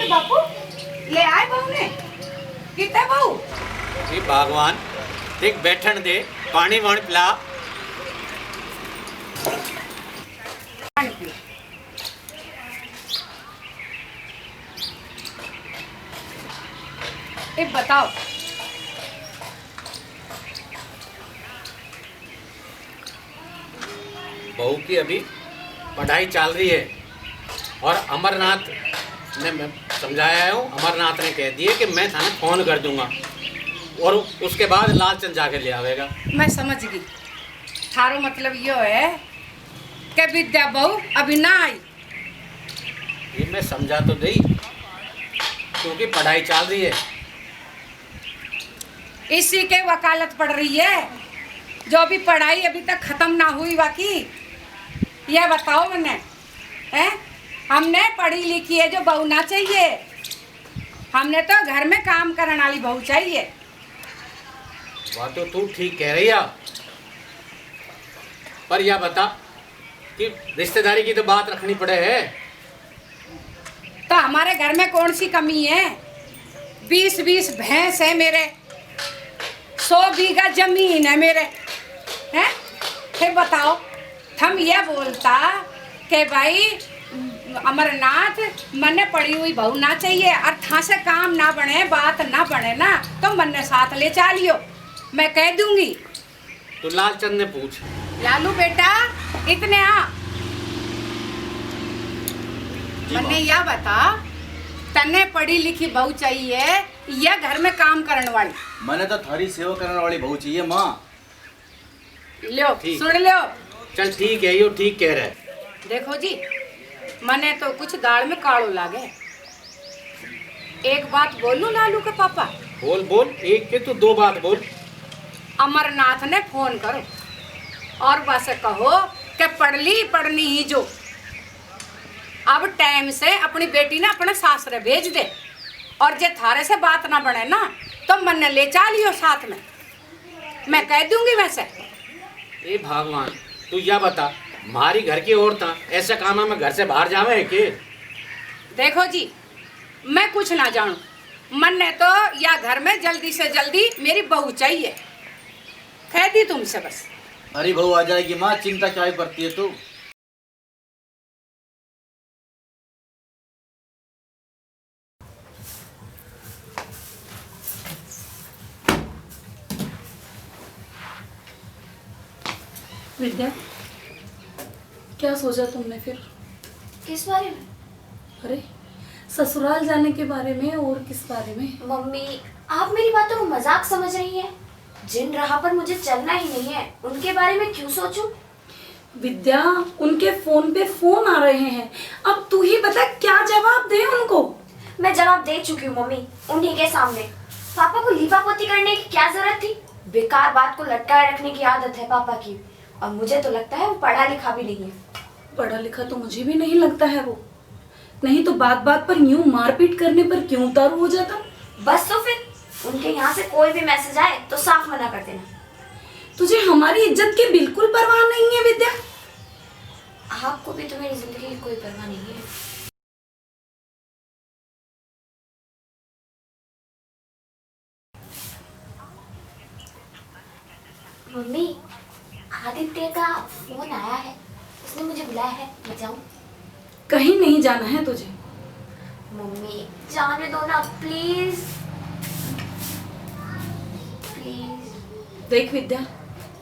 बापू ले आए बहू ने कितने बहू जी भगवान देख बैठन दे पानी वाणी पिला। एक बताओ बहू की अभी पढ़ाई चल रही है और अमरनाथ ने मैं समझाया हूँ। अमरनाथ ने कह दिए कि मैं थाने फोन कर दूंगा और उसके बाद लालचंद जाके ले आवेगा। मैं समझ गई थारो मतलब यो है कि विद्या बहू अभी ना आई। ये मैं समझा तो दी क्योंकि पढ़ाई चल रही है। इसी के वकालत पड़ रही है जो भी पढ़ाई अभी तक खत्म ना हुई बाकी। यह बताओ मैंने हैं हमने पढ़ी लिखी है जो बहू ना चाहिए। हमने तो घर में काम करने वाली बहू चाहिए। बात तो तू ठीक कह रही है पर यह बता कि रिश्तेदारी की तो बात रखनी पड़े है। तो हमारे घर में कौन सी कमी है? 20-20 भैंस है मेरे, 100 बीघा जमीन है मेरे हैं। फिर बताओ हम यह बोलता कि भाई अमरनाथ मन्ने पड़ी हुई बहू ना चाहिए और था से काम ना बने बात ना बने ना तो मन्ने साथ ले चालियो मैं कह दूंगी। तो लालचंद ने पूछ लालू बेटा इतने आ मन्ने यह बता तन्ने पढ़ी लिखी बहू चाहिए या घर में काम करने वाली? मैंने तो थारी सेवा करने वाली बहू चाहिए माँ। लो ठीक। सुन लो। चल ठीक है यो ठीक कह रहा है। देखो जी मने तो कुछ दाल में कालो लागे। एक बात बोलूं लालू के पापा? बोल बोल एक के तो दो बात बोल। अमरनाथ ने फोन करो और बस कहो कि पढ़नी ही जो अब टाइम से अपनी बेटी ने अपने सासरे भेज दे और जे थारे से बात ना बने ना तो मन ले चालियो साथ में मैं कह दूंगी वैसे। ए भगवान तू यह बता हमारी घर की औरतें ऐसे कामों में घर से बाहर जावे है के? देखो जी मैं कुछ ना जानू मन ने तो या घर में जल्दी से जल्दी मेरी बहू चाहिए कह दी तुमसे बस। अरे बहू आ जाएगी माँ, चिंता क्या करती है तू? विद्या क्या सोचा तुमने फिर? किस बारे में? अरे ससुराल जाने के बारे में और किस बारे में? मम्मी आप मेरी बातों को मजाक समझ रही हैं। जिन राह पर मुझे चलना ही नहीं है उनके बारे में क्यों सोचूं? विद्या उनके फोन पे फोन आ रहे हैं, अब तू ही बता क्या जवाब दे उनको। मैं जवाब दे चुकी हूँ मम्मी उन्हीं के सामने। पापा को लीपापोती करने की क्या जरूरत थी? बेकार बात को लटकाए रखने की आदत है पापा की और मुझे तो लगता है वो पढ़ा लिखा भी नहीं है। पढ़ा लिखा तो मुझे भी नहीं लगता है वो, नहीं तो बात बात पर यूं मारपीट करने पर क्यों उतारू हो जाता। बस तो फिर उनके यहाँ से कोई भी मैसेज आए तो साफ मना कर देना। तुझे हमारी इज्जत की बिल्कुल परवाह नहीं है विद्या? आपको भी तो मेरी जिंदगी की कोई परवाह नहीं है। मम्मी आदित्य का फोन आया है, उसने मुझे बुलाया है, मैं जाऊं? कहीं नहीं जाना है तुझे। मम्मी जाने दो ना प्लीज प्लीज। देख विद्या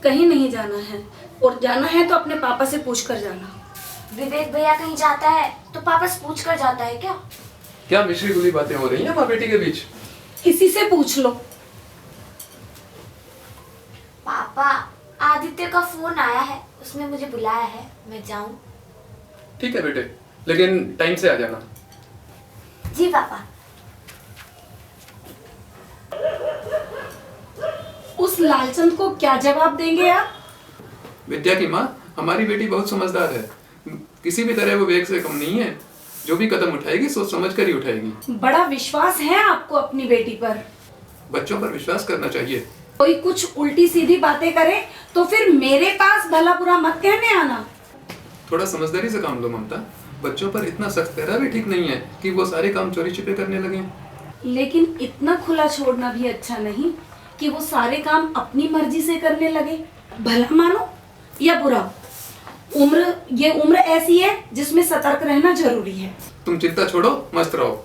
कहीं नहीं जाना है और जाना है तो अपने पापा से पूछ कर जाना। विवेक भैया कहीं जाता है तो पापा से पूछ कर जाता है क्या? क्या मिश्री गुली बातें हो रही हैं माँ बेटी के बीच? इसी से पूछ लो। पापा आदित्य का फोन आया है, उसने मुझे बुलाया है, मैं जाऊं? ठीक है बेटे, लेकिन टाइम से आ जाना। जी पापा। उस लालचंद को क्या जवाब देंगे आप? विद्या की माँ हमारी बेटी बहुत समझदार है, किसी भी तरह वो विवेक से कम नहीं है। जो भी कदम उठाएगी सोच समझ कर ही उठाएगी। बड़ा विश्वास है आपको अपनी बेटी पर। बच्चों पर विश्वास करना चाहिए। कोई कुछ उल्टी सीधी बातें करे तो फिर मेरे पास भला बुरा मत कहने आना। थोड़ा समझदारी से काम लो ममता, बच्चों पर इतना सख्त रहना भी ठीक नहीं है कि वो सारे काम चोरी छिपे करने लगे। लेकिन इतना खुला छोड़ना भी अच्छा नहीं कि वो सारे काम अपनी मर्जी से करने लगे। भला मानो या बुरा, ये उम्र ऐसी है जिसमें सतर्क रहना जरूरी है। तुम चिंता छोड़ो, मस्त रहो।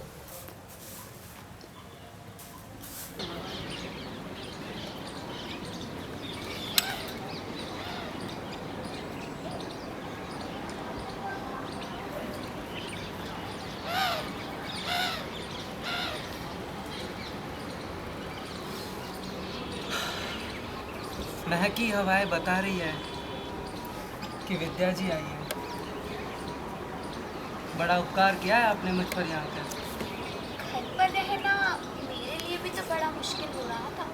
महकी हवाएं बता रही है कि विद्या जी आई है। बड़ा उपकार किया है आपने मुझ पर यहाँ कर। घर पर रहना मेरे लिए भी तो बड़ा मुश्किल हो रहा था।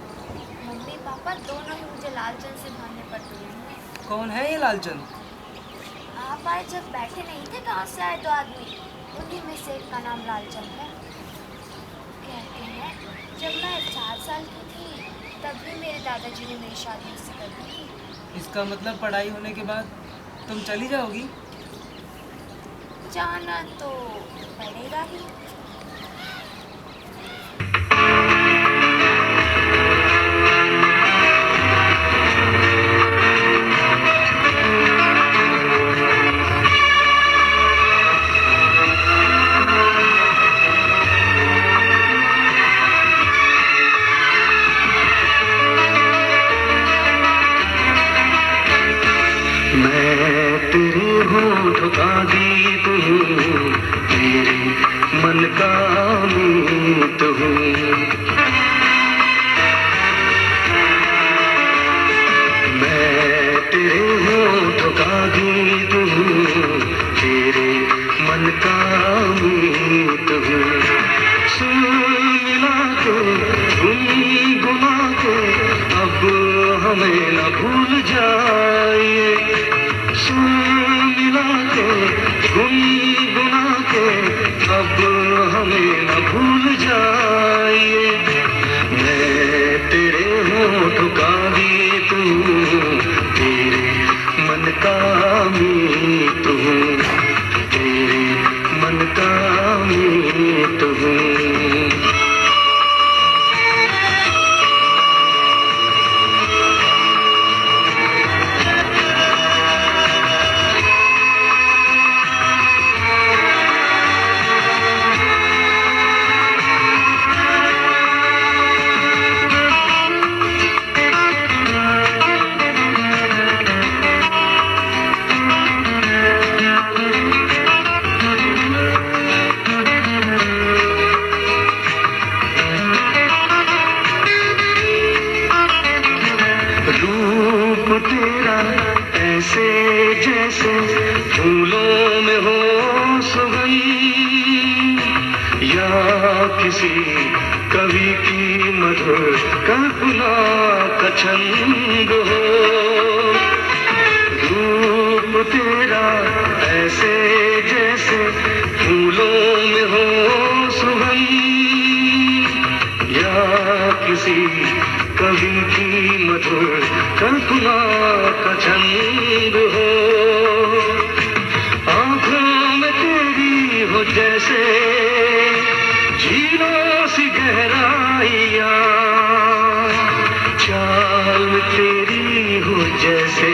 मम्मी पापा दोनों ही मुझे लालचंद से भागने पड़ते हैं। कौन है ये लालचंद? आप आज जब बैठे नहीं थे गाँव से आए 2 आदमी, उन्हीं में से एक का नाम लालचंद है। कहते हैं जब मैं 4 साल की थी तभी मेरे दादाजी ने मेरी शादी उससे कर दी थी। इसका मतलब पढ़ाई होने के बाद तुम चली जाओगी? जाना तो पड़ेगा ही। मन का मीत हूँ, मैं तेरे होठों का गीत हूँ, तेरे मन का मीत हूँ। सुन मिला के गुनगुना के अब हमें न भूल जाए। सुन मिला के गुनगुना के अब हमें न भूल जाए। मैं तेरे होठों का गीत हूँ, तेरे मन का मीत हूँ, तेरे मन का मीत हूँ। जैसे फूलों में हो सुगंध, या किसी कवि की मधुर कल्पना का छंद हो। रूप तेरा ऐसे जैसे फूलों में हो सुगंध, या किसी कवि की मधुर कल्पना का छंद हो। आँखों में तेरी हो जैसे झीलों सी गहराइयाँ, चाल में तेरी हो जैसे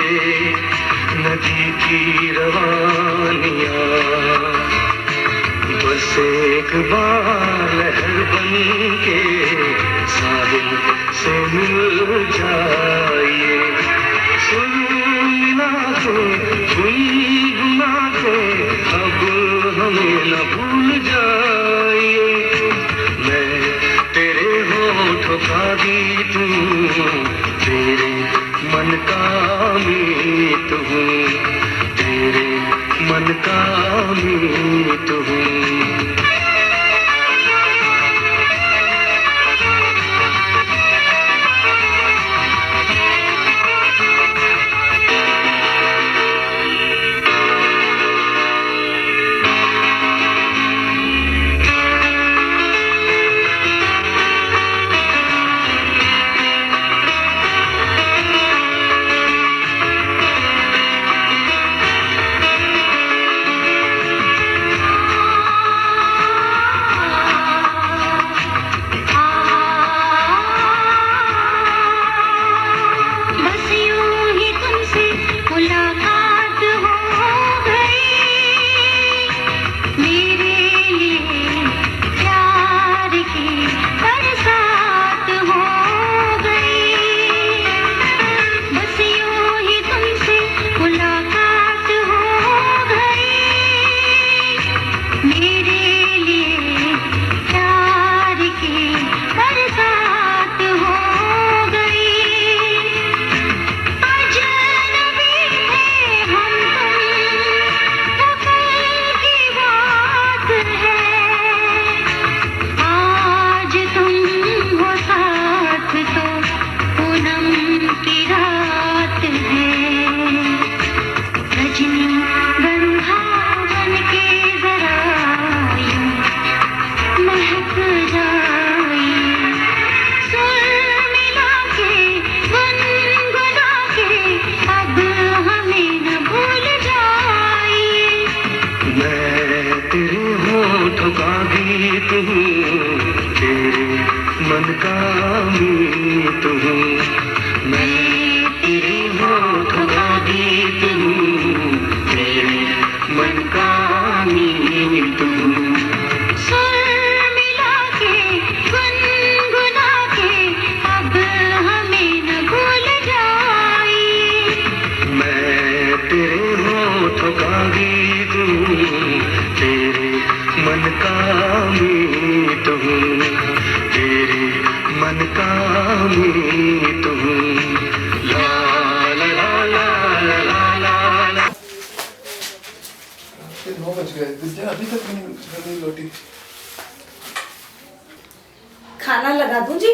नदी की रवानियाँ। बस एक बार लहर बन के साहिल से मिल जाइए। सुन मिला के गुनगुना के अब हमें न भूल जाइए। मैं तेरे होठों का गीत हूँ, तेरे मन का मीत हूँ, तेरे मन का मीत हूँ। मन का मीत हूँ, मैं तेरे होठों का गीत हूँ, तेरे मन का मीत हूँ। सुर मिला के गुनगुना के अब हमें न भूल जाइए। मैं तेरे होठों का गीत हूँ, तेरे मन का मीत हूँ, तेरे मन का मीत हूँ। ला ला ला ला ला ला ला ला। 9 बज गए, विद्या अभी तक नहीं लौटी। खाना लगा दूं जी?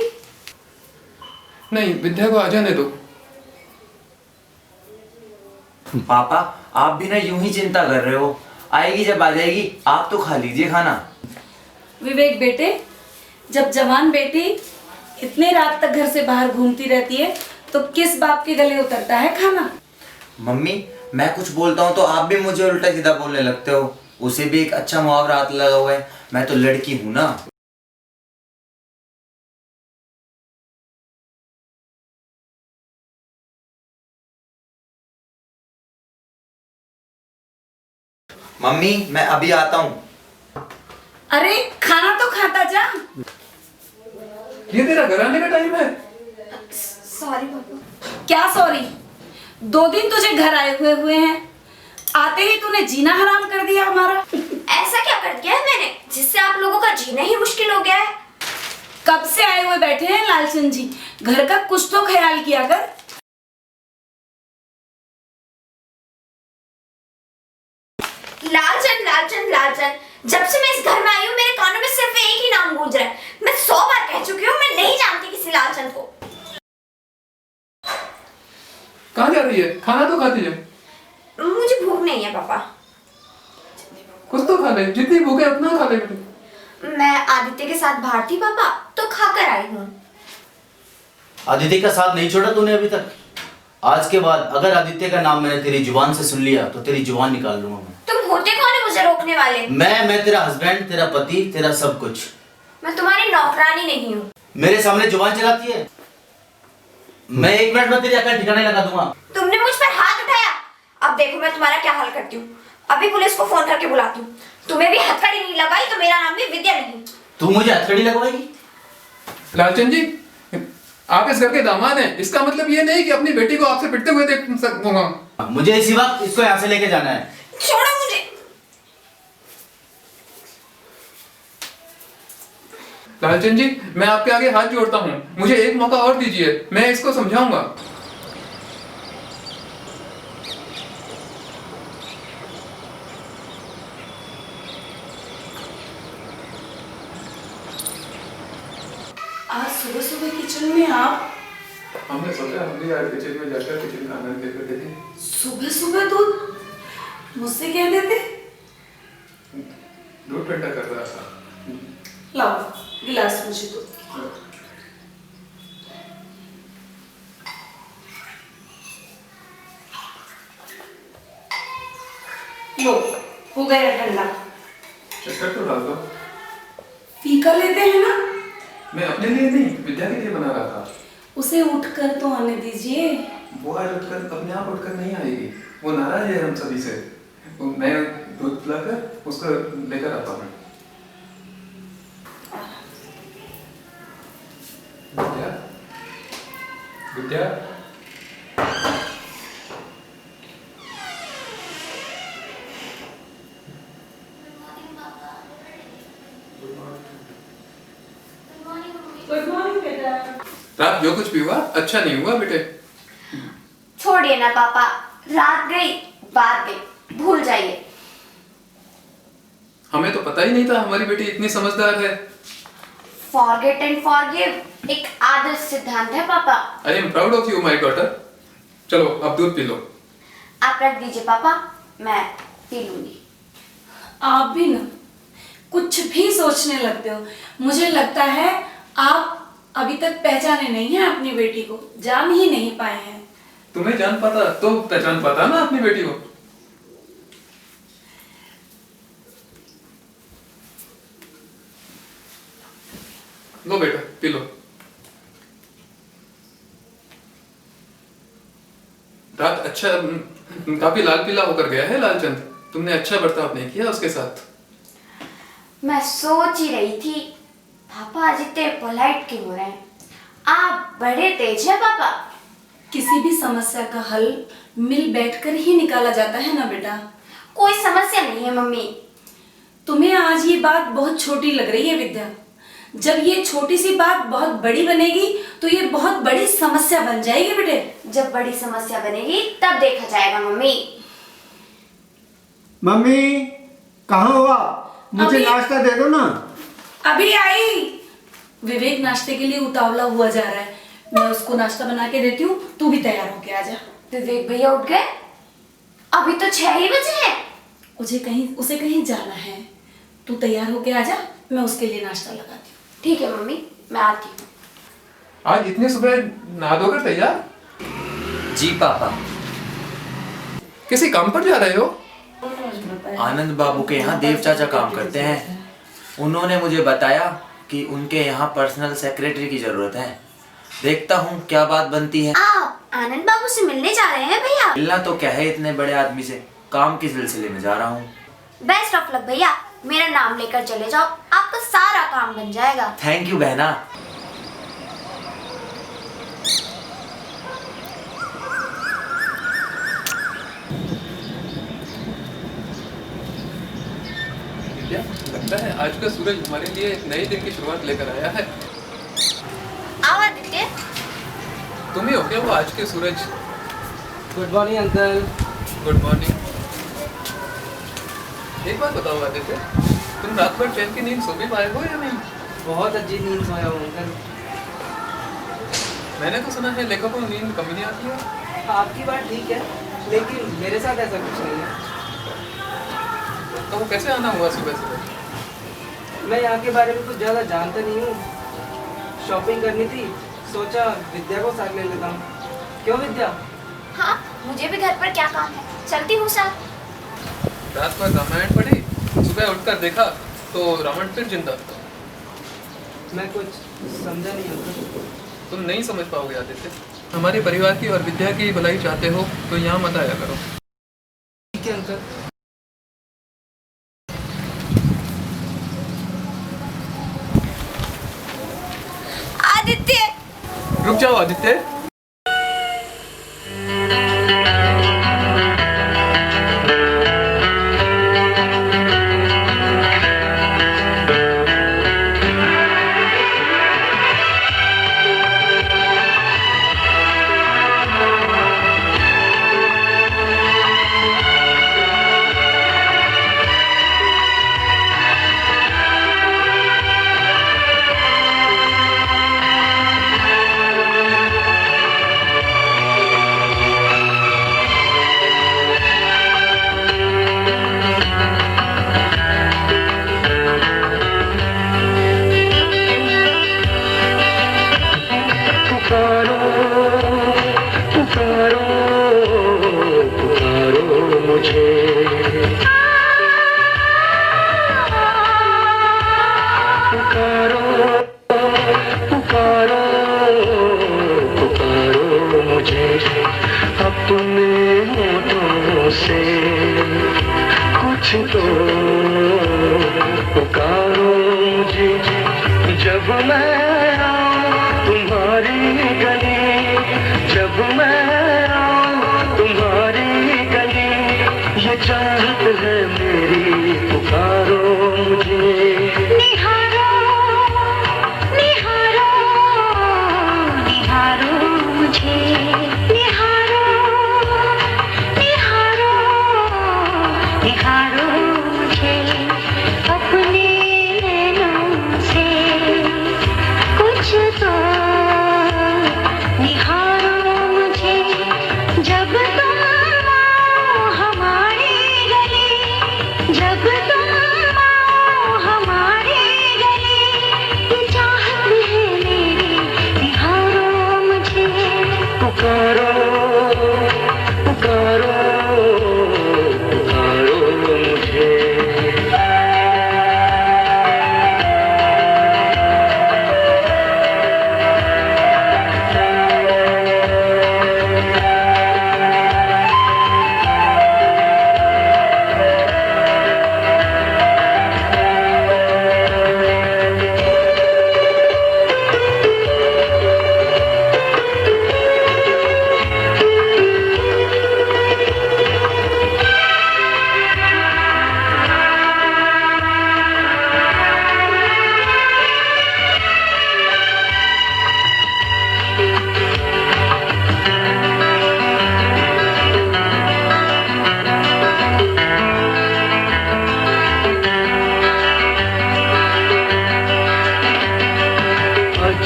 नहीं, विद्या को आ जाने दो। पापा आप भी ना यूं ही चिंता कर रहे हो, आएगी जब आ जाएगी, आप तो खा लीजिए खाना। विवेक बेटे, जब जवान बेटी इतने रात तक घर से बाहर घूमती रहती है तो किस बाप के गले उतरता है खाना? मम्मी मैं कुछ बोलता हूँ तो आप भी मुझे उल्टा सीधा बोलने लगते हो। उसे भी एक अच्छा मुहावरा हाथ लगा हुआ है, मैं तो लड़की हूँ ना। मम्मी मैं अभी आता हूँ। अरे खाना तो खाता जा। ये तेरा घर आने का टाइम है? सॉरी पापा। क्या सॉरी? 2 दिन तुझे घर आए हुए हैं, आते ही तूने जीना हराम कर दिया हमारा। ऐसा क्या कर दिया है मैंने जिससे आप लोगों का जीना ही मुश्किल हो गया है? कब से आए हुए बैठे हैं लालचंद जी, घर का कुछ तो ख्याल किया कर। लालचंद लालचंद लालचंद, जब से मैं इस घर में आई हूँ मेरे कानों में सिर्फ एक ही नाम गूंज रहा है। मैं 100 बार कह चुकी हूँ मैं नहीं जानती किसी लालचंद को। कहाँ जा रही है? खाना तो खाती है। मुझे भूख नहीं है पापा। कुछ तो खा ले, जितनी भूख है उतना खा ले बेटे। मैं आदित्य के साथ बाहर थी पापा, तो खाकर आई हूँ। आदित्य का साथ नहीं छोड़ा तूने अभी तक? आज के बाद अगर आदित्य का नाम मैंने तेरी जुबान से सुन लिया तो तेरी जुबान निकाल लूंगा मैं। तुम होते कौन है मुझे रोकने वाले? मैं तेरा हस्बैंड, तेरा पति, तेरा सब कुछ। मैं तुम्हारी नौकरानी नहीं हूँ। मेरे सामने जुबान चलाती है? मैं 1 मिनट में तेरी अकल ठिकाने लगा दूंगा। तुमने मुझ पर हाथ उठाया, अब देखो मैं तुम्हारा क्या हाल करती हूँ। अभी पुलिस को फोन करके बुलाती हूँ। तुम्हें भी हथकड़ी नहीं लगाई तो मेरा नाम भी विद्या नहीं। तू मुझे हथकड़ी लगवाएगी? लालचंद जी, आप इस घर के दामाद हैं, इसका मतलब ये नहीं कि अपनी बेटी को आपसे पिटते हुए देख सकूंगा। मुझे इसी वक्त इसको यहाँ से लेके जाना है। छोड़ो मुझे। लालचंद जी, मैं आपके आगे हाथ जोड़ता हूँ, मुझे एक मौका और दीजिए, मैं इसको समझाऊंगा। आज सुबह सुबह किचन में आप? हमने सोचा हम भी आज किचन में जाकर किचन का आनंद लेकर देखें। सुबह सुबह दूध मुझसे कह देते? दूध ठंडा कर रहा था। लाओ गिलास मुझे दो। लो हो गया ठंडा। शक्कर तो डाल दो। फीका लेते हैं ना? मैं अपने लिए नहीं, विद्या के लिए बना रहा था। उसे उठकर तो आने दीजिए। वो आज उठकर अपने आप उठकर नहीं आएगी, वो नाराज है हम सभी से। मैं दूध पिलाकर उसको लेकर आता हूँ। विद्या, विद्या, गुड मॉर्निंग बेटा। रात जो कुछ भी हुआ अच्छा नहीं हुआ बेटे। छोड़िए ना पापा, रात गई बात गई, भूल जाइए। हमें तो पता ही नहीं था हमारी बेटी इतनी समझदार है। फॉरगेट एंड फॉरगिव एक आदर्श सिद्धांत है पापा। I am proud of you my daughter. चलो अब दूध पी लो। आप रख दीजिए पापा, मैं पी लूंगी। आप भी ना कुछ भी सोचने लगते हो। मुझे लगता है आप अभी तक पहचाने नहीं हैं अपनी बेटी को, जान ही नहीं पाए हैं। तुम्हें जान पाता तो पहचान पाता ना अपनी बेटी को। लो बेटा पी लो। रात अच्छा काफी लाल पीला होकर गया है लालचंद, तुमने अच्छा बर्ताव नहीं किया उसके साथ। मैं सोच ही रही थी पापा आज इतने पोलाइट क्यों हो रहे हैं। आप बड़े तेज हैं पापा। किसी भी समस्या का हल मिल बैठकर ही निकाला जाता है ना बेटा। कोई समस्या नहीं है मम्मी। तुम्हें आज ये बात बहुत छोटी लग रही है विद्या, जब ये छोटी सी बात बहुत बड़ी बनेगी तो ये बहुत बड़ी समस्या बन जाएगी बेटे। जब बड़ी समस्या बनेगी तब देखा जाएगा मम्मी। मम्मी कहाँ हुआ, मुझे अभी- नाश्ता दे दो ना। अभी आई। विवेक नाश्ते के लिए उतावला हुआ जा रहा है, मैं उसको नाश्ता बना के देती हूँ, तू भी तैयार होके आ जा। विवेक भैया उठ गए? अभी तो 6 ही बजे हैं। उसे कहीं जाना है, तू तैयार होके आ जा, मैं उसके लिए नाश्ता लगाती हूँ। ठीक है मम्मी, मैं आती हूँ। आज इतनी सुबह नहा धोकर तैयार? जी पापा। किसी काम पर जा रहे हो? आनंद बाबू के यहाँ देव चाचा काम करते हैं। उन्होंने मुझे बताया कि उनके यहाँ पर्सनल सेक्रेटरी की जरूरत है। देखता हूँ क्या बात बनती है। आप आनंद बाबू से मिलने जा रहे हैं भैया? मिलना तो क्या है इतने बड़े आदमी से, काम के सिलसिले में जा रहा हूँ। बेस्ट ऑफ लक भैया, मेरा नाम लेकर चले जाओ, आपका सारा काम बन जाएगा। थैंक यू बहना। क्या लगता है आज का सूरज हमारे लिए एक नए दिन की शुरुआत लेकर आया है। आओ आदित्य। तुम ही हो क्या वो आज के सूरज? Good morning uncle. Good morning. एक बात बताओ आदित्य, तुम रात भर चैन की नींद सो भी पाए हो या नहीं? बहुत अच्छी नींद सोया हूँ अंकल। मैंने तो सुना है लेखकों को नींद कमी नहीं आती है। आपकी बात ठीक है, लेकिन मेरे साथ ऐसा कुछ नहीं है। तो वो कैसे आना हुआ सुबह सुबह? मैं यहाँ के बारे में कुछ ज़्यादा जानता नहीं हूँ। शॉपिंग करनी थी, सोचा विद्या को साथ ले लेता हूँ। क्यों विद्या? हाँ, मुझे भी घर पर क्या काम है, चलती हूँ साथ। रात भर रामायण पढ़ी, सुबह उठकर देखा तो रावण फिर जिंदा। मैं कुछ समझा नहीं अंकल। तुम नहीं समझ पाओगे आदित्य। हमारे परिवार की और विद्या की भलाई चाहते हो तो यहाँ मत आया करो। ठीक है अंकल। आदित्य! रुक जाओ आदित्य। निहारो मुझे अपने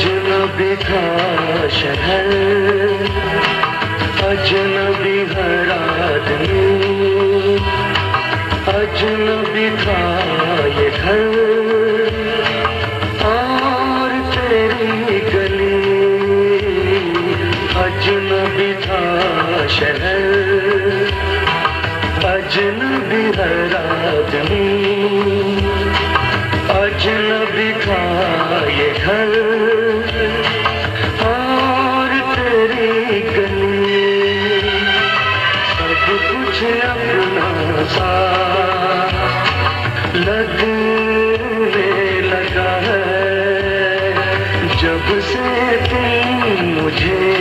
अजनबी था शहर, अजनबी हर आदमी, अजनबी था ये घर और तेरी गली। अजनबी था शहर, अजनबी हर आदमी, अजनबी था ये घर और तेरी गली। सब कुछ अपना सा लगने लगा है जब से तुम मुझे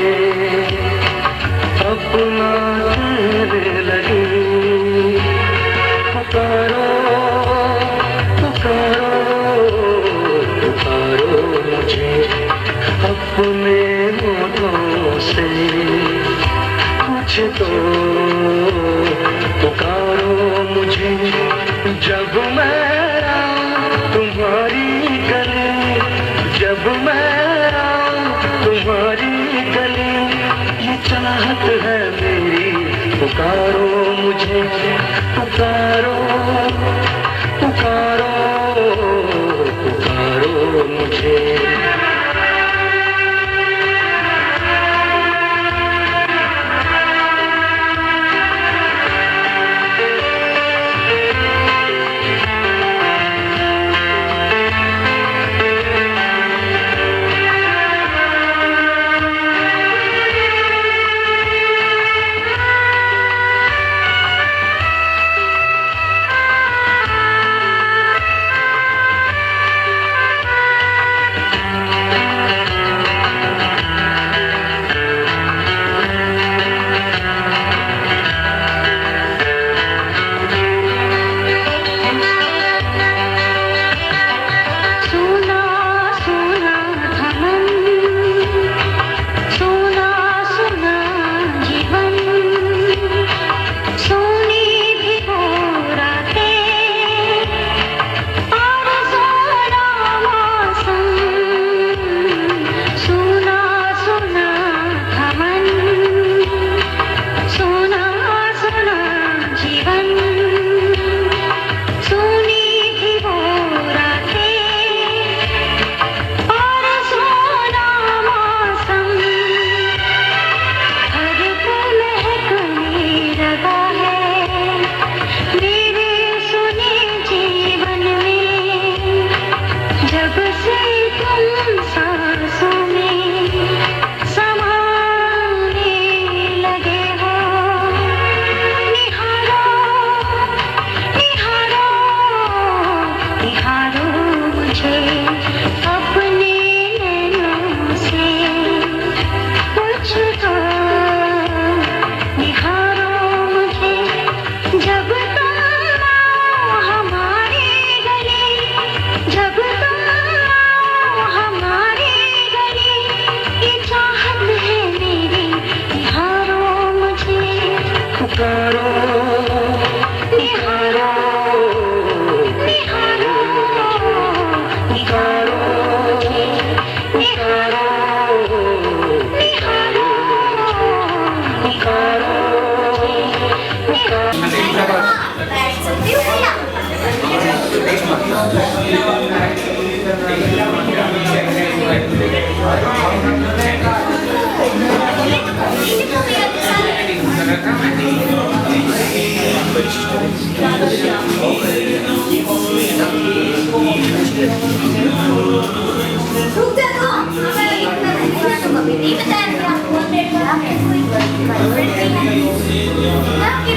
अपना कहने लगी। पुकारो पुकारो पुकारो मुझे अपने होठों से, कुछ तो पुकारो मुझे। जब मैं आऊं तुम्हारी गली, जब मैं आऊं तुम्हारी गली, ये चाहत है मेरी। पुकारो मुझे, पुकारो पुकारो पुकारो मुझे।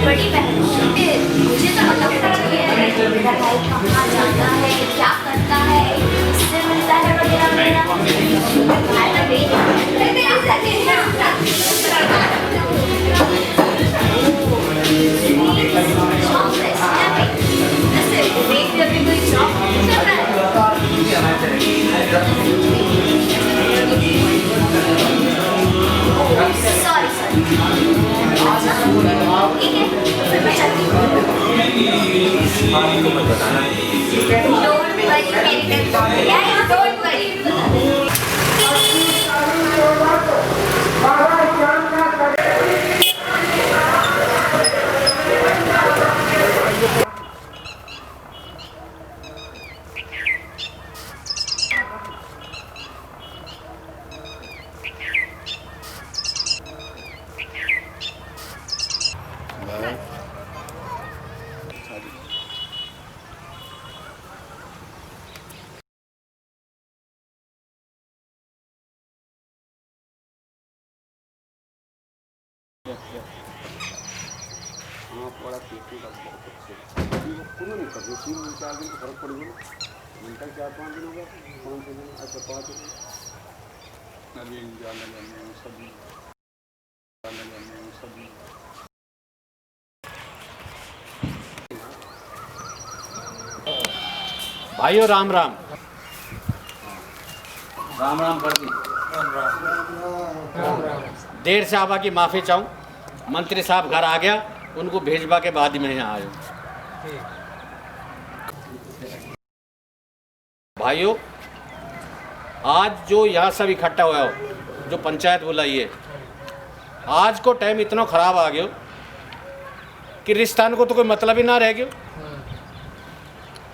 बड़ी बहन मुझे तो मतलब मेरा भाई कहाँ जाता है, क्या करता है, किससे मिलता है वगैरह सॉरी ठीक है, फिर मैं चलती हूँ। डोंट वरी, मेरी डोंट वरी। हाँ बड़ा टेस्टी का बहुत अच्छे पूरा नहीं कर 3-4 दिन तो फर्क पड़ेगा घंटा 4-5 दिन होगा 5 दिन अच्छा 5 दिन नवीन जाने सभी भाइयों राम राम राम राम कर दी देर से आवा की माफ़ी चाहूँ मंत्री साहब घर आ गया उनको भेजवा के बाद ही मैं यहाँ आया भाइयों आज जो यहाँ सब इकट्ठा हुआ हो जो पंचायत बुलाई है आज को टाइम इतना ख़राब आ गया कि रिश्तान को तो कोई मतलब ही ना रह गया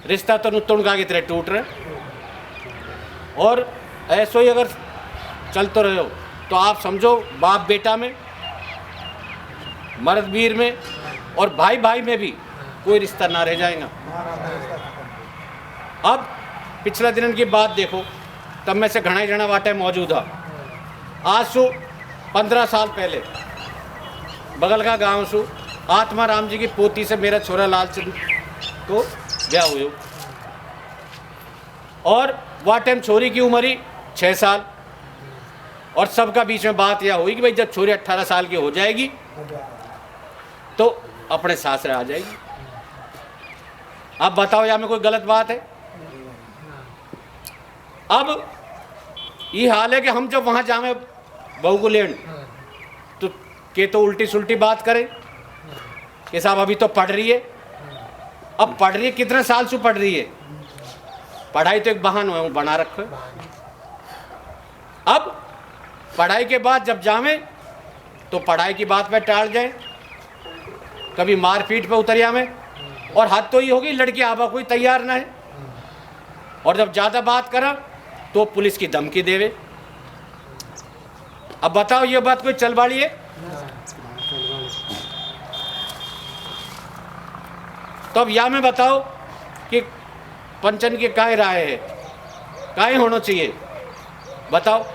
रिश्ता तो नुतुणगा की तरह टूट रहे और ऐसा ही अगर चलते रहे हो तो आप समझो बाप बेटा में मर्द वीर में और भाई भाई में भी कोई रिश्ता ना रह जाएगा। अब पिछला दिन की बात देखो तब में से घना जना वाटे मौजूद है आज से 15 साल पहले बगल का गांव से आत्मा राम जी की पोती से मेरा छोरा लालचंद को ब्याह हुए और वह टाइम छोरी की उम्र ही 6 साल और सबका बीच में बात यह हुई कि भाई जब छोरी 18 साल की हो जाएगी तो अपने सासरे आ जाएगी। अब बताओ यहाँ में कोई गलत बात है? अब ये हाल है कि हम जब वहाँ जावे बहू को लेन तो उल्टी सुल्टी बात करें कि साहब अभी तो पढ़ रही है। अब पढ़ रही है कितने साल से पढ़ रही है? पढ़ाई तो एक बहाना है वो बना रखो। अब पढ़ाई के बाद जब जावे तो पढ़ाई की बात पे टाल जाए कभी मारपीट पे उतर जावे और हद तो ये होगी लड़की आबा कोई तैयार ना है और जब ज़्यादा बात करा तो पुलिस की धमकी देवे। अब बताओ ये बात कोई चल बाड़ी है? तो अब या में बताओ कि पंचन की काय राय है काय होना चाहिए बताओ।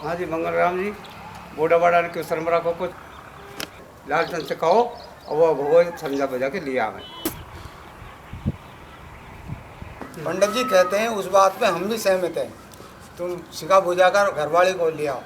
हाँ जी मंगल राम जी बूढ़ा बड़ा के शर्मरा को कुछ लालचंद से कहो और वो भगवान समझा बुझा के लिया हमें। पंडित जी कहते हैं उस बात पे हम भी सहमत हैं तुम सिखा बुझा कर घरवाली को ले आओ।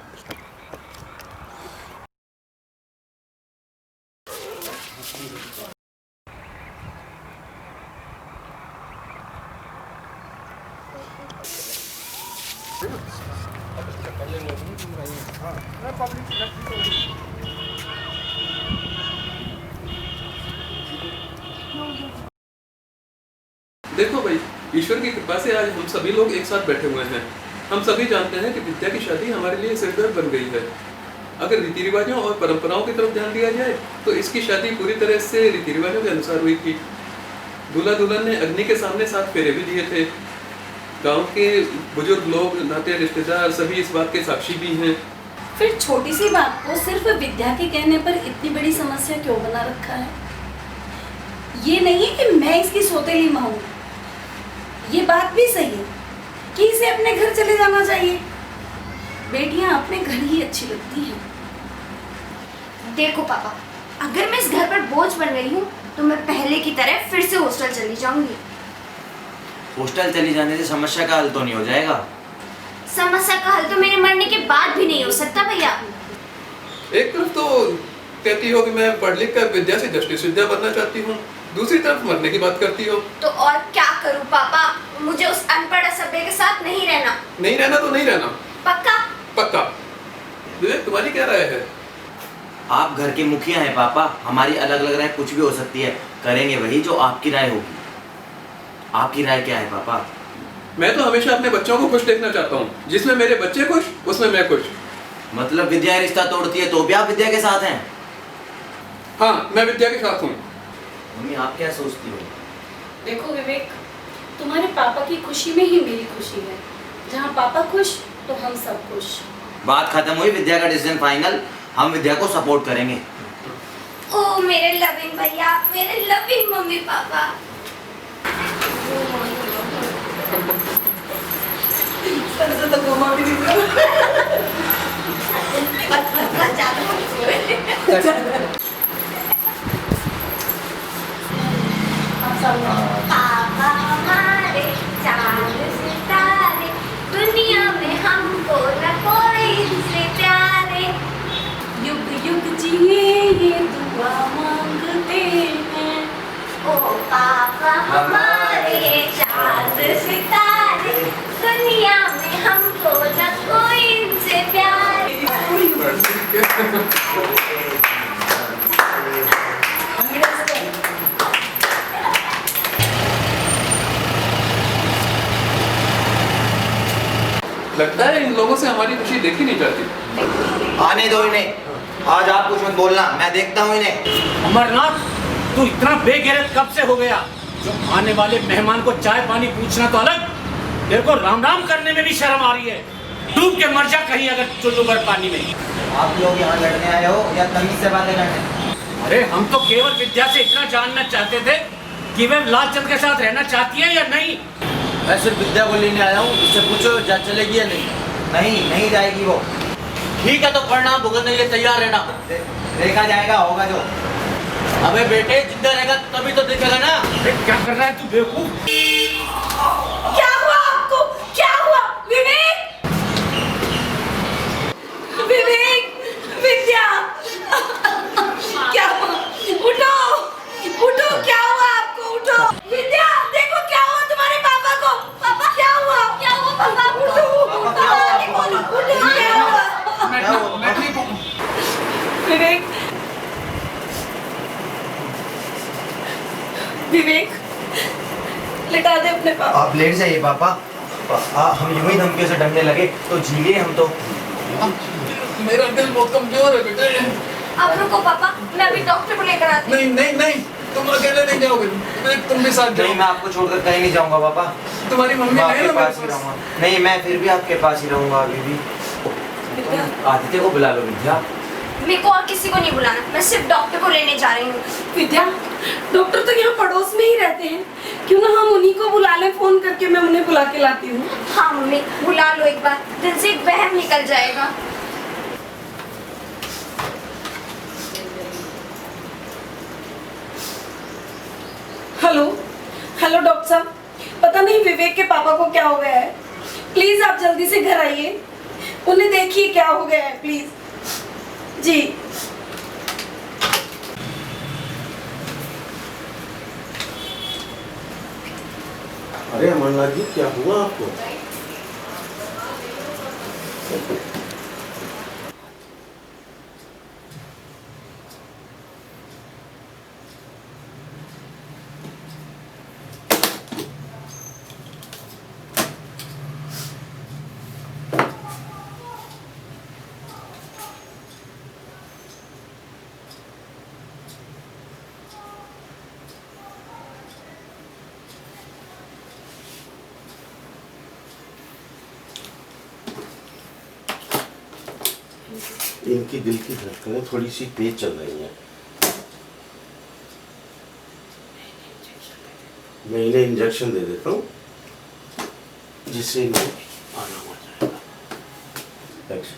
देखो भाई ईश्वर की कृपा से आज हम सभी लोग एक साथ बैठे हुए हैं। हम सभी जानते हैं कि विद्या की शादी हमारे लिए सिरदर्द बन गई है। अगर रीति रिवाजों और परंपराओं की तरफ ध्यान दिया जाए तो इसकी शादी पूरी तरह से रीति रिवाजों के अनुसार हुई थी। दूल्हा दुल्हन ने अग्नि के सामने 7 फेरे भी दिए थे। गांव के बुजुर्ग लोग नाते रिश्तेदार सभी इस बात के साक्षी भी हैं। फिर छोटी सी बात को सिर्फ विद्या के कहने पर इतनी बड़ी समस्या क्यों बना रखा है? ये नहीं है कि मैं इसकी सौतेली माँ हूँ। ये बात भी सही है कि इसे अपने घर चले जाना चाहिए। बेटियां अपने घर ही अच्छी लगती हैं। देखो पापा अगर मैं इस घर पर बोझ बन गई हूँ तो मैं पहले की तरह फिर से हॉस्टल चली जाऊंगी। हॉस्टल चली जाने से समस्या का हल तो नहीं हो जाएगा। समस्या का हल तो मेरे मरने के बाद भी नहीं हो सकता भैया। एक तरफ तो कहती हो कि मैं पढ़ लिख कर विद्या से जस्टिस विद्या बनना चाहती हूँ, दूसरी तरफ मरने की बात करती हो। तो और क्या करूँ पापा? मुझे उस अनपढ़ असभ्य के साथ नहीं रहना। नहीं रहना तो नहीं रहना। पक्का? पक्का। विवेक तुम्हारी क्या राय है? आप घर के मुखिया हैं पापा, हमारी अलग अलग राय कुछ भी हो सकती है, करेंगे वही जो आपकी राय होगी। आपकी राय क्या है पापा? मैं तो हमेशा अपने बच्चों को खुश देखना चाहता हूँ। जिसमें मेरे बच्चे खुश उसमें मैं खुश। मतलब विद्या रिश्ता तोड़ती है तो भी आप विद्या के साथ हैं? हाँ मैं विद्या के साथ हूँ। मम्मी आप क्या सोचती हो? देखो विवेक, तुम्हारे पापा की खुशी में ही मेरी खुशी है। जहाँ पापा खुश तो हम सब खुश। बात खत्म हुई, विद्या का डिसीजन फाइनल। हम विद्या को सपोर्ट करेंगे। ओ मेरे लविंग भैया, मेरे लविंग मम्मी पापा। तो घुमा भी नहीं पापा हमारे चांद सितारे, दुनिया में हमको न कोई से प्यारे। युग युग जिए ये दुआ मांगते हैं। ओ पापा हमारे चांद सितारे, दुनिया में हमको न कोई से प्यारे। लगता है इन लोगों से हमारी खुशी देखी नहीं जाती। आने दो इन्हें, आज आप कुछ मत बोलना, मैं देखता हूँ इन्हें। अमरनाथ, तू इतना बेगैरत कब से हो गया? जो आने वाले मेहमान को चाय पानी पूछना तो अलग, तेरे को राम राम करने में भी शर्म आ रही है। डूब के मर जा कहीं अगर चुल्लू भर पानी में। आप लोग यहाँ लड़ने आए हो या तमीज से बातें करने? अरे हम तो केवल विद्या से इतना जानना चाहते थे कि वह लालचंद के साथ रहना चाहती है या नहीं। मैं सिर्फ विद्या को लेने आया हूँ, उससे पूछो जा चलेगी या नहीं। नहीं, नहीं जाएगी वो। ठीक है, तो परिणाम भुगतने के लिए तैयार रहना। देखा जाएगा, होगा जो। अबे बेटे, जिंदा रहेगा तभी तो देखेगा ना। क्या कर रहा है तू बेवकूफ? क्या हुआ आपको? क्या हुआ? विवेक, विवेक, विद्या, क्या हुआ? उठो, उठो, क्या हुआ आपको? उठो विद्या, देखो क्या हुआ तुम्हारे पापा को। पापा क्या हुआ? क्या हुआ पापा? उठो, उठो, क्या हुआ? विवेक, विवेक, लिटा दे अपने पापा। आप लेट जाइए पापा। हम यूं ही धमकियों से डरने लगे तो जीलिए हम तो। मेरा दिल बहुत कमजोर है बेटे। अब रुको पापा, मैं अभी डॉक्टर को लेकर आती हूँ। नहीं नहीं नहीं, तुम अकेले नहीं जाओगे, तुम भी साथ जाओ। नहीं, मैं आपको छोड़कर कहीं नहीं जाऊंगा पापा। तुम्हारी मम्मी मैं नहीं आपके है ना पास ही रहूंगा। नहीं, मैं फिर भी आपके पास ही रहूंगा अभी भी। आदित्य को बुला लो विद्या। मेरे को और किसी को नहीं बुलाना, मैं सिर्फ डॉक्टर को लेने जा रही हूँ। विद्या, डॉक्टर तो यहाँ पड़ोस में ही रहते हैं, क्यों ना हम उन्हीं को बुला लें? फोन करके मैं उन्हें बुला के लाती हूँ। हाँ मम्मी, बुला लो एक बार, दिल से एक वहम निकल जाएगा। हेलो, हेलो डॉक्टर साहब, पता नहीं विवेक के पापा को क्या हो गया है। प्लीज आप जल्दी से घर आइए, उन्हें देखिए क्या हो गया है, प्लीज जी। अरे अमरनाथ जी, क्या हुआ आपको? इनकी दिल की धड़कनें थोड़ी सी तेज चल रही हैं। मैं इन्हें इंजेक्शन दे देता हूँ जिससे इन्हें आराम आ जाएगा। एक्शन।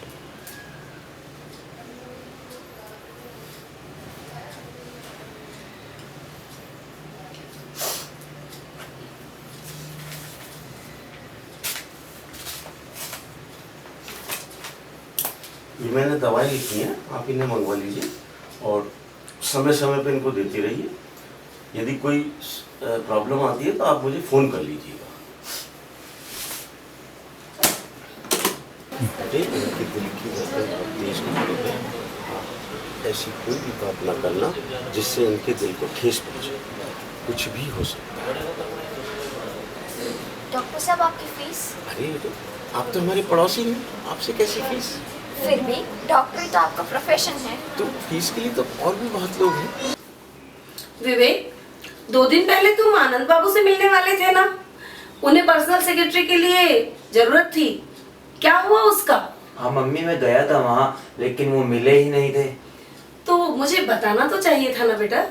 ये मैंने दवाई लिखी है, आप इन्हें मंगवा लीजिए और समय समय पे इनको देती रहिए। यदि कोई प्रॉब्लम आती है तो आप मुझे फ़ोन कर लीजिएगा। इनके दिल की धड़कन बहुत तेज होती है। ऐसी कोई भी बात ना करना जिससे इनके दिल को ठेस पहुँचे। कुछ भी हो सकता है। डॉक्टर साहब, आपकी फीस? अरे आप तो हमारे पड़ोसी हैं, आपसे कैसी फीस? फिर भी डॉक्टरी तो आपका प्रोफेशन है। तो फीस के लिए तो और भी बहुत लोग हैं। विवेक, 2 दिन पहले तुम आनंद बाबू से मिलने वाले थे ना? उन्हें पर्सनल सेक्रेटरी के लिए जरूरत थी, क्या हुआ उसका? हाँ मम्मी, मैं गया था वहाँ, लेकिन वो मिले ही नहीं थे। तो मुझे बताना तो चाहिए था ना बेटा।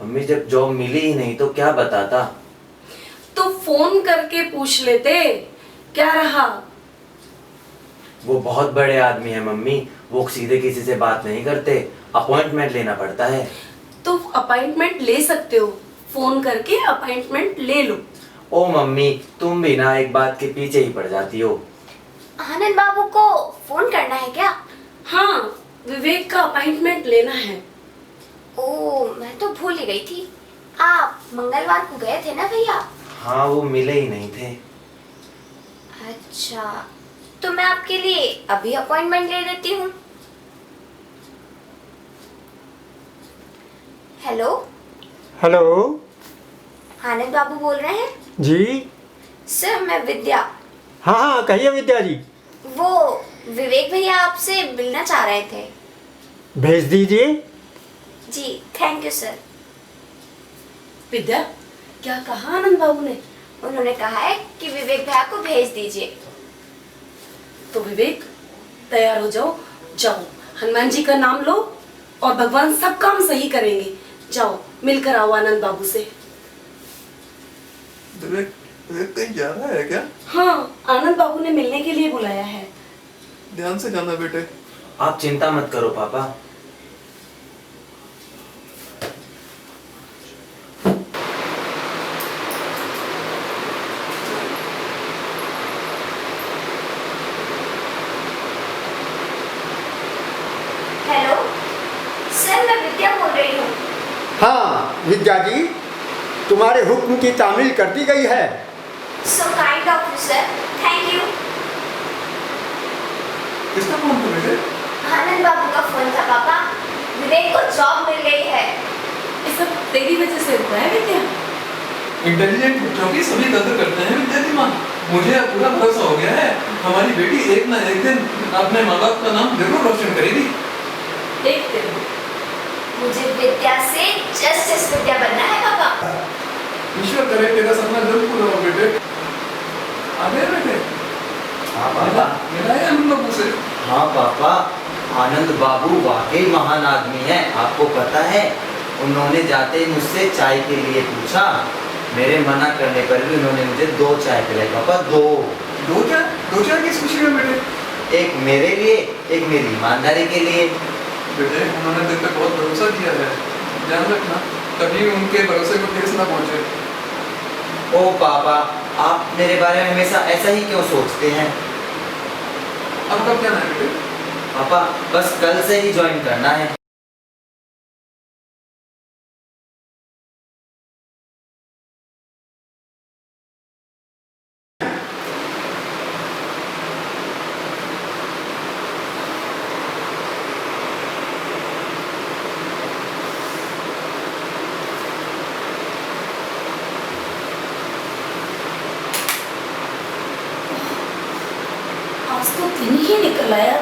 मम्मी, जब जॉब मिली ही नहीं तो क्या बताता? तो फोन करके पूछ लेते क्या रहा। वो बहुत बड़े आदमी है मम्मी, वो सीधे किसी से बात नहीं करते, अपॉइंटमेंट लेना पड़ता है। तो अपॉइंटमेंट ले सकते हो, फोन करके अपॉइंटमेंट ले लो। ओ मम्मी, तुम भी ना एक बात के पीछे ही पड़ जाती हो। आनंद बाबू को फोन करना है क्या? हाँ, विवेक का अपॉइंटमेंट लेना है। ओह, मैं तो भूल ही गई थी। आप मंगलवार को गए थे ना भैया? हाँ, वो मिले ही नहीं थे। अच्छा, तो मैं आपके लिए अभी अपॉइंटमेंट ले देती हूँ। हेलो हेलो, आनंद बाबू बोल रहे हैं? जी सर, मैं विद्या। हाँ हाँ, कहिए विद्या जी। वो विवेक भैया आपसे मिलना चाह रहे थे। भेज दीजिए। जी, थैंक यू सर। विद्या, क्या कहा आनंद बाबू ने? उन्होंने कहा है कि विवेक भैया को भेज दीजिए। तो विवेक, तैयार हो जाओ, जाओ हनुमान जी का नाम लो और भगवान सब काम सही करेंगे। जाओ, मिलकर आओ आनंद बाबू से। विवेक कहीं जा रहा है क्या? हाँ, आनंद बाबू ने मिलने के लिए बुलाया है। ध्यान से जाना बेटे। आप चिंता मत करो पापा। हेलो सर, मैं विद्या बोल रही हूँ। हाँ विद्या जी, तुम्हारे हुक्म की तामील कर दी गई है। So kind of you sir, thank you. किसका फोन था बेटे? आनंद बाबू का फोन था पापा। विवेक को जॉब मिल गई है। ये सब तेरी वजह से हुआ है विद्या। इंटेलिजेंट बच्चों की सभी कदर करते हैं विद्या जी माँ। मुझे अब पूरा भरोसा हो गया है, हमारी बेटी एक ना एक दिन अपने माँ बाप का नाम जरूर रोशन करेगी। देखते रहो। मुझे विद्या से जस्टिस विद्या बनना है पापा। ईश्वर करे तेरा सपना जरूर पूरा हो बेटे। आ गए बेटे? हाँ पापा। मिला है आनंद बाबू से? हाँ पापा, आनंद बाबू वाकई महान आदमी है। आपको पता है, उन्होंने जाते ही मुझसे चाय के लिए पूछा। मेरे मना करने पर भी उन्होंने मुझे 2 चाय पिलाई पापा, 2। 2 चाय? 2 चाय किस खुशी में बेटे? एक मेरे लिए, एक मेरी ईमानदारी के लिए। बेटे, उन्होंने दिल पे बहुत भरोसा दिया है, ध्यान रखना कभी उनके भरोसे को ठेस ना पहुंचे। ओ पापा, आप मेरे बारे में हमेशा ऐसा ही क्यों सोचते हैं? अब कब जाना है बेटे? पापा, बस कल से ही ज्वाइन करना है। आज तो दिन ही निकल आया।